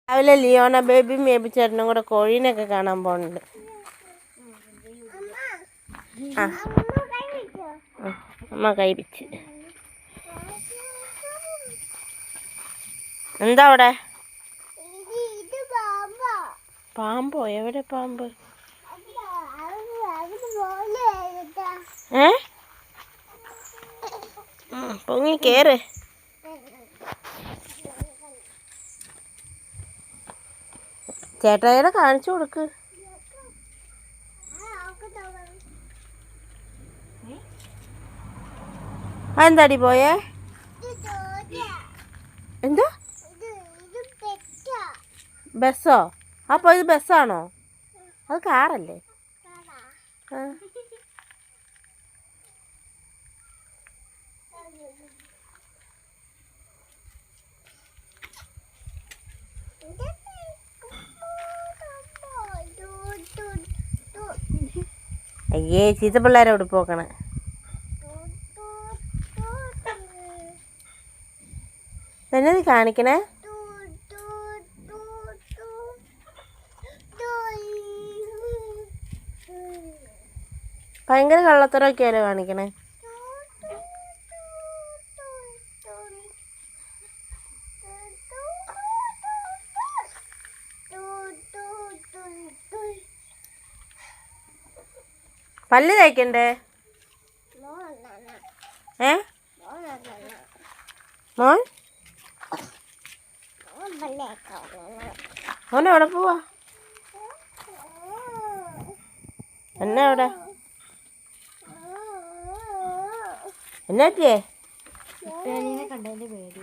രാവിലെ ലിയോണ ബേബിയും ബേബി ചേട്ടനും കൂടെ കോഴീനെയൊക്കെ കാണാൻ പോകുന്നുണ്ട്. ആ അമ്മ കഴിപ്പിച്ച്. എന്താ അവിടെ? പാമ്പോ? എവിടെ പാമ്പ്? പൊങ്ങി കേറ്. ചേട്ടായിടെ കാണിച്ചു കൊടുക്ക്. എന്താടി പോയേ? എന്താ ബസ്സോ? അപ്പൊ ഇത് ബസ്സാണോ? അത് കാറല്ലേ? അയ്യേ ചീത്ത പിള്ളേരോട് പോക്കണേ. തന്നെ നീ കാണിക്കണേ? ഭയങ്കര കള്ളത്തരമൊക്കെയല്ലേ കാണിക്കണേ? പല്ല് തേക്കണ്ടേ? മോൻ മോനെവിടെ പോവാ? എന്നാ അവിടെ എന്നാ പറ്റിയേ? കണ്ടതിന്റെ പേടി.